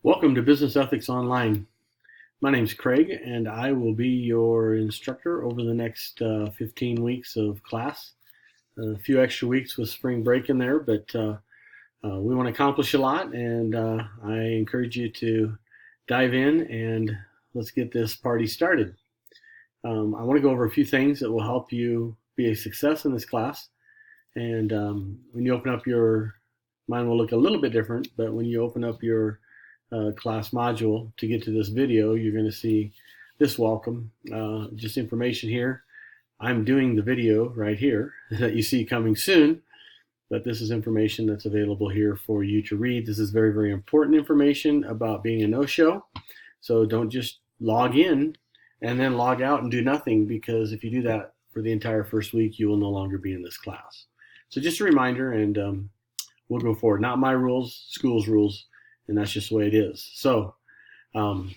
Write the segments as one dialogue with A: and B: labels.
A: Welcome to Business Ethics Online. My name is Craig, and I will be your instructor over the next 15 weeks of class. A few extra weeks with spring break in there, but we want to accomplish a lot, and I encourage you to dive in and let's get this party started. I want to go over a few things that will help you be a success in this class. And when you open up mine will look a little bit different, but when you open up your class module to get to this video, you're going to see this welcome, just information here. I'm doing the video right here that you see coming soon, but this is information that's available here for you to read. This is very, very important information about being a no-show. So don't just log in and then log out and do nothing, because if you do that for the entire first week, you will no longer be in this class. So just a reminder, and we'll go forward. Not my rules, school's rules, and that's just the way it is. So one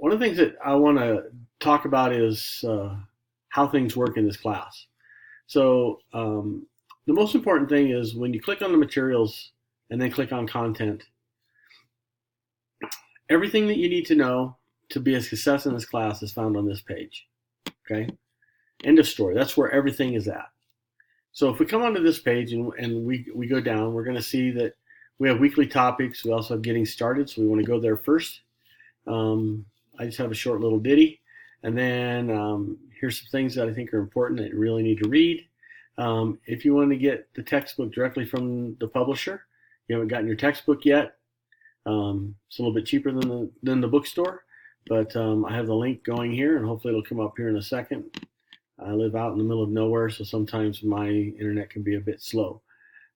A: of the things that I want to talk about is how things work in this class. So the most important thing is when you click on the materials and then click on content, everything that you need to know to be a success in this class is found on this page. Okay? End of story. That's where everything is at. So if we come onto this page and we go down, we're going to see that we have weekly topics. We also have getting started, so we want to go there first. I just have a short little ditty. And then here's some things that I think are important that you really need to read. If you want to get the textbook directly from the publisher, you haven't gotten your textbook yet, it's a little bit cheaper than the bookstore, but I have the link going here, and hopefully it'll come up here in a second. I live out in the middle of nowhere, so sometimes my internet can be a bit slow.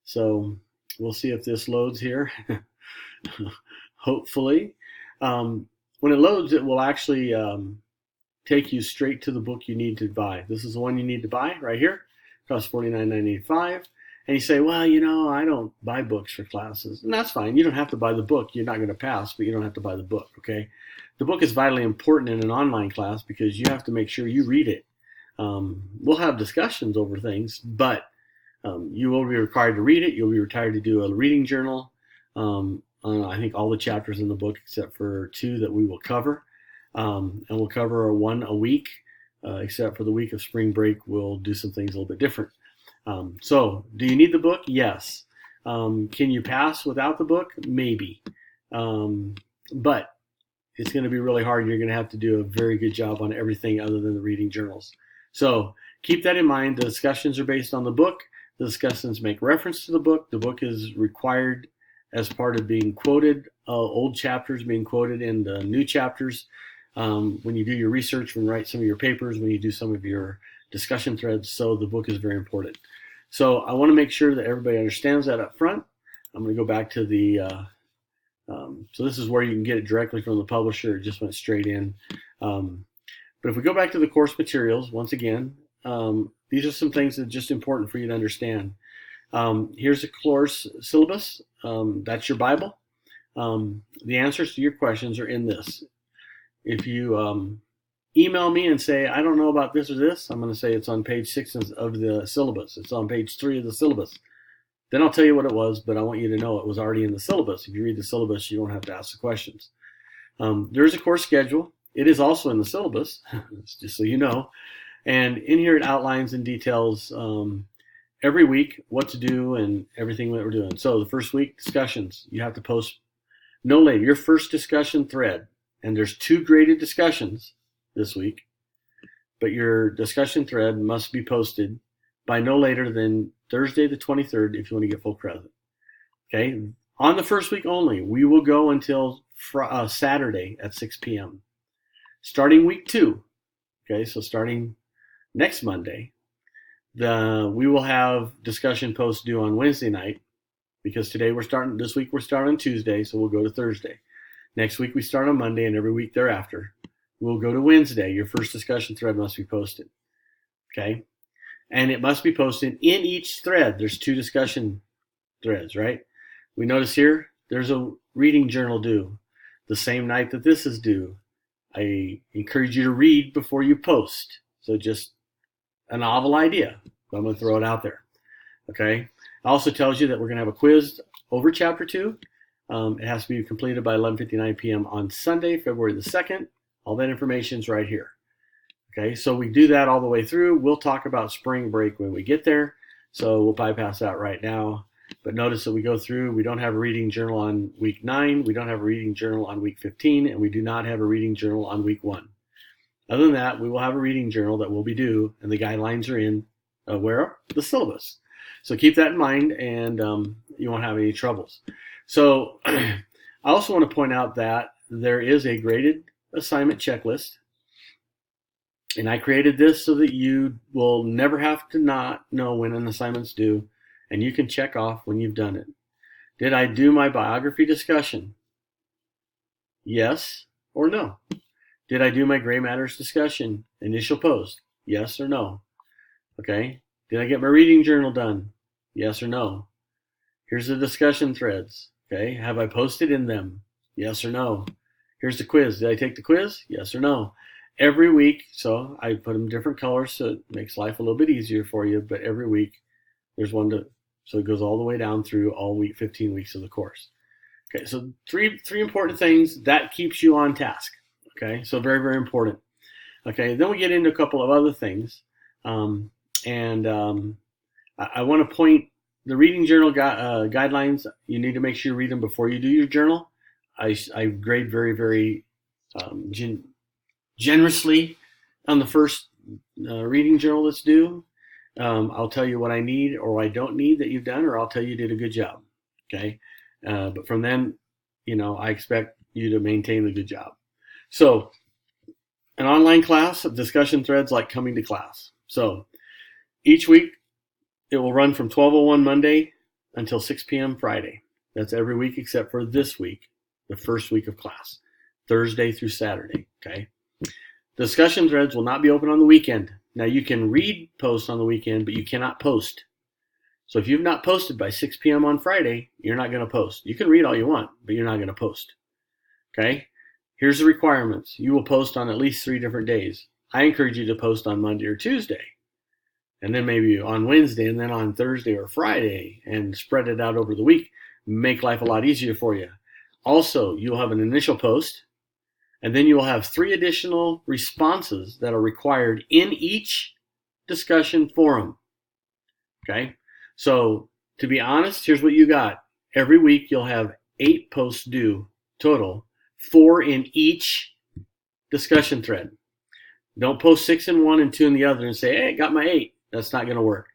A: So we'll see if this loads here. Hopefully. When it loads, it will actually take you straight to the book you need to buy. This is the one you need to buy right here. It costs $49.95. And you say, well, I don't buy books for classes. And that's fine. You don't have to buy the book. You're not going to pass, but you don't have to buy the book, okay? The book is vitally important in an online class because you have to make sure you read it. We'll have discussions over things, but you will be required to read it. You'll be required to do a reading journal on, I think, all the chapters in the book except for 2 that we will cover. And we'll cover 1 a week, except for the week of spring break. We'll do some things a little bit different. So do you need the book? Yes. Can you pass without the book? Maybe. But it's going to be really hard. You're going to have to do a very good job on everything other than the reading journals. So keep that in mind. The discussions are based on the book. The discussions make reference to the book. The book is required as part of being quoted, old chapters being quoted in the new chapters. When you do your research, when you write some of your papers, when you do some of your discussion threads. So the book is very important. So I want to make sure that everybody understands that up front. I'm going to go back to the, so this is where you can get it directly from the publisher. It just went straight in. But if we go back to the course materials, once again, these are some things that are just important for you to understand. Here's the course syllabus. That's your Bible. The answers to your questions are in this. If you email me and say, I don't know about this or this, I'm going to say it's on page 6 of the syllabus. It's on page 3 of the syllabus. Then I'll tell you what it was, but I want you to know it was already in the syllabus. If you read the syllabus, you don't have to ask the questions. There's a course schedule. It is also in the syllabus, just so you know. And in here it outlines and details every week what to do and everything that we're doing. So the first week, discussions. You have to post no later. Your first discussion thread, and there's 2 graded discussions this week, but your discussion thread must be posted by no later than Thursday the 23rd if you want to get full credit. Okay? On the first week only, we will go until Saturday at 6 p.m. Starting week 2, okay, so starting next Monday, we will have discussion posts due on Wednesday night, because this week we're starting on Tuesday, so we'll go to Thursday. Next week we start on Monday, and every week thereafter we'll go to Wednesday. Your first discussion thread must be posted, okay? And it must be posted in each thread. There's 2 discussion threads, right? We notice here there's a reading journal due the same night that this is due. I encourage you to read before you post. So just a novel idea. I'm going to throw it out there. Okay. It also tells you that we're going to have a quiz over chapter 2. It has to be completed by 11:59 p.m. on Sunday, February the 2nd. All that information is right here. Okay, so we do that all the way through. We'll talk about spring break when we get there, so we'll bypass that right now. But notice that we go through, we don't have a reading journal on week 9, we don't have a reading journal on week 15, and we do not have a reading journal on week 1. Other than that, we will have a reading journal that will be due, and the guidelines are in where? The syllabus. So keep that in mind, and you won't have any troubles. So I also want to point out that there is a graded assignment checklist, and I created this so that you will never have to not know when an assignment's due, and you can check off when you've done it. Did I do my biography discussion? Yes or no? Did I do my gray matters discussion initial post? Yes or no? Okay. Did I get my reading journal done? Yes or no? Here's the discussion threads. Okay. Have I posted in them? Yes or no? Here's the quiz. Did I take the quiz? Yes or no? Every week, so I put them different colors so it makes life a little bit easier for you, but every week there's one so it goes all the way down through all 15 weeks of the course. Okay, so three important things that keeps you on task. Okay, so very, very important. Okay, then we get into a couple of other things. I want to point the reading journal guidelines. You need to make sure you read them before you do your journal. I grade very, very generously on the first reading journal that's due. I'll tell you what I need or I don't need that you've done, or I'll tell you did a good job. Okay, but from then, I expect you to maintain the good job. So, an online class of discussion threads like coming to class. So, each week it will run from 12:01 Monday until 6 p.m. Friday. That's every week except for this week, the first week of class, Thursday through Saturday. Okay. Discussion threads will not be open on the weekend. Now, you can read posts on the weekend, but you cannot post. So if you've not posted by 6 p.m. on Friday, you're not going to post. You can read all you want, but you're not going to post. Okay? Here's the requirements. You will post on at least 3 different days. I encourage you to post on Monday or Tuesday, and then maybe on Wednesday, and then on Thursday or Friday, and spread it out over the week. Make life a lot easier for you. Also, you'll have an initial post, and then you will have 3 additional responses that are required in each discussion forum. Okay? So, to be honest, here's what you got. Every week you'll have 8 posts due total, 4 in each discussion thread. Don't post 6 in one and 2 in the other and say, hey, got my 8. That's not going to work.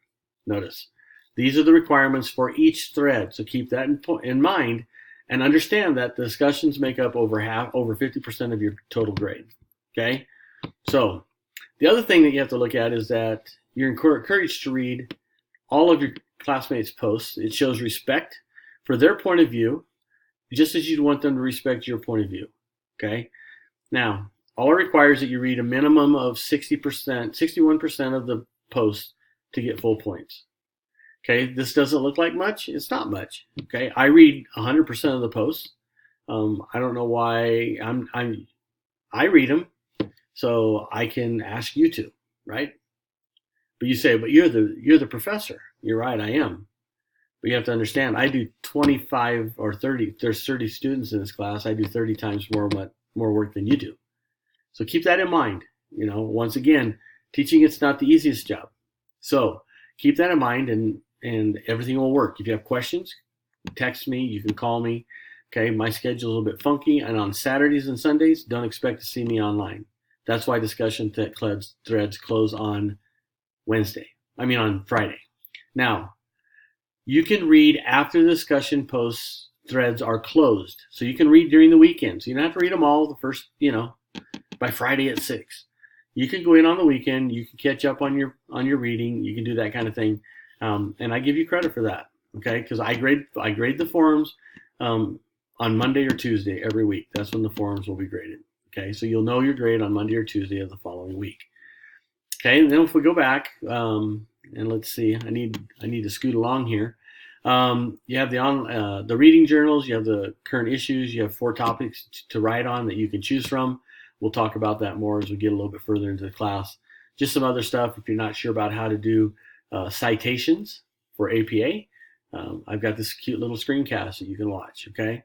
A: Notice, these are the requirements for each thread. So keep that in mind. And understand that the discussions make up over 50% of your total grade. Okay? So, the other thing that you have to look at is that you're encouraged to read all of your classmates' posts. It shows respect for their point of view, just as you'd want them to respect your point of view. Okay? Now, all it requires is that you read a minimum of 61% of the posts to get full points. Okay, this doesn't look like much. It's not much. Okay, I read 100% of the posts. I don't know why I read them, so I can ask you to, right? But you say, but you're the professor. You're right, I am. But you have to understand, I do 25 or 30. There's 30 students in this class. I do 30 times more work than you do. So keep that in mind. Once again, teaching it's not the easiest job. So keep that in mind, and everything will work. If you have questions, text me. You can call me. Okay, my schedule's a little bit funky, and on Saturdays and Sundays, don't expect to see me online. That's why discussion threads close on Friday. Now, you can read after the discussion posts threads are closed. So you can read during the weekend. So you don't have to read them all the first, by Friday at 6. You can go in on the weekend. You can catch up on your reading. You can do that kind of thing. And I give you credit for that, okay? Because I grade the forums on Monday or Tuesday every week. That's when the forums will be graded, okay? So you'll know your grade on Monday or Tuesday of the following week. Okay, and then if we go back, and let's see, I need to scoot along here. You have the reading journals, you have the current issues, you have 4 topics to write on that you can choose from. We'll talk about that more as we get a little bit further into the class. Just some other stuff if you're not sure about how to do citations for APA. I've got this cute little screencast that you can watch. Okay.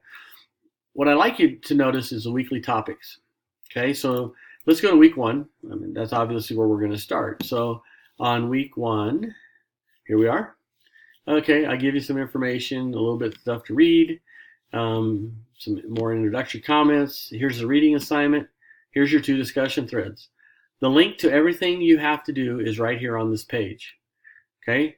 A: What I like you to notice is the weekly topics. Okay. So let's go to week 1. I mean, that's obviously where we're going to start. So on week 1, here we are. Okay. I give you some information, a little bit of stuff to read, some more introductory comments. Here's the reading assignment. Here's your 2 discussion threads. The link to everything you have to do is right here on this page. Okay.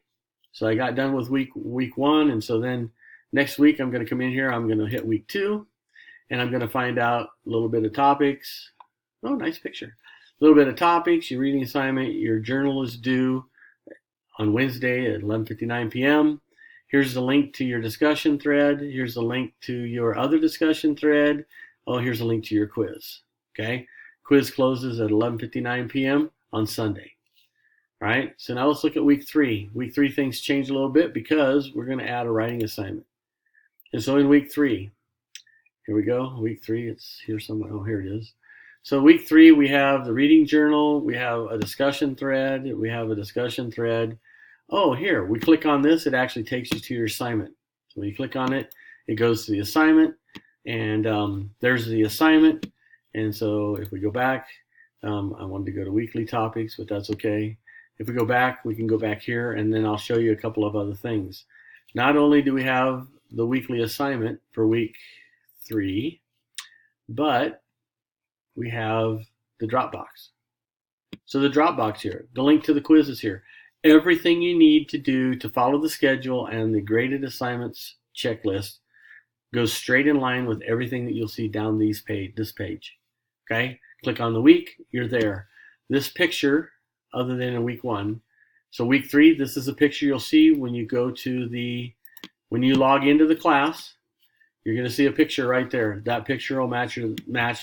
A: So I got done with week 1, and so then next week I'm going to come in here. I'm going to hit week 2, and I'm going to find out a little bit of topics. Oh, nice picture. A little bit of topics. Your reading assignment. Your journal is due on Wednesday at 11:59 p.m. Here's the link to your discussion thread. Here's the link to your other discussion thread. Oh, here's a link to your quiz. Okay. Quiz closes at 11:59 p.m. on Sunday. All right, so now let's look at week 3. Week 3, things change a little bit because we're going to add a writing assignment. And so in week 3, here we go. Week 3, it's here somewhere. Oh, here it is. So week 3, we have the reading journal. We have a discussion thread. Oh, here, we click on this. It actually takes you to your assignment. So when you click on it, it goes to the assignment. And there's the assignment. And so if we go back, I wanted to go to weekly topics, but that's okay. If we go back, we can go back here, and then I'll show you a couple of other things. Not only do we have the weekly assignment for week 3, but we have the Dropbox. So the Dropbox here, the link to the quiz is here. Everything you need to do to follow the schedule and the graded assignments checklist goes straight in line with everything that you'll see down this page. Okay? Click on the week, you're there. This picture, other than in week 1. So week 3, this is a picture you'll see when you when you log into the class. You're going to see a picture right there. That picture will match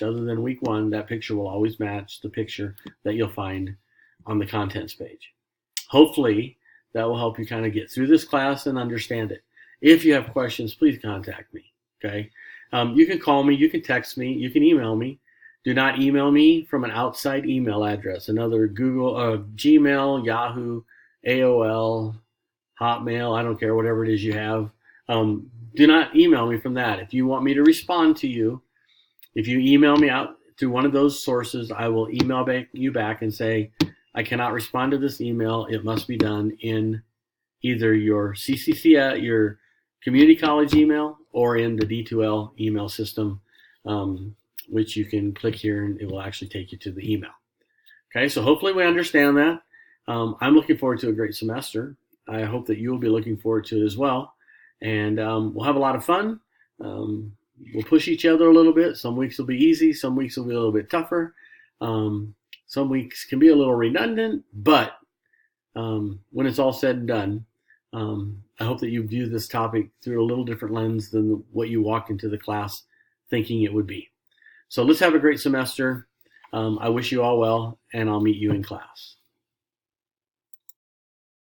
A: other than week 1. That picture will always match the picture that you'll find on the contents page. Hopefully, that will help you kind of get through this class and understand it. If you have questions, please contact me. Okay? You can call me, you can text me, you can email me. Do not email me from an outside email address, another Google, Gmail, Yahoo, AOL, Hotmail, I don't care, whatever it is you have. Do not email me from that. If you want me to respond to you, if you email me out through one of those sources, I will email you back and say, I cannot respond to this email. It must be done in either your CCC, your community college email, or in the D2L email system, which you can click here and it will actually take you to the email. Okay, so hopefully we understand that. I'm looking forward to a great semester. I hope that you'll be looking forward to it as well. And we'll have a lot of fun. We'll push each other a little bit. Some weeks will be easy. Some weeks will be a little bit tougher. Some weeks can be a little redundant, but when it's all said and done, I hope that you view this topic through a little different lens than what you walked into the class thinking it would be. So let's have a great semester. I wish you all well, and I'll meet you in class.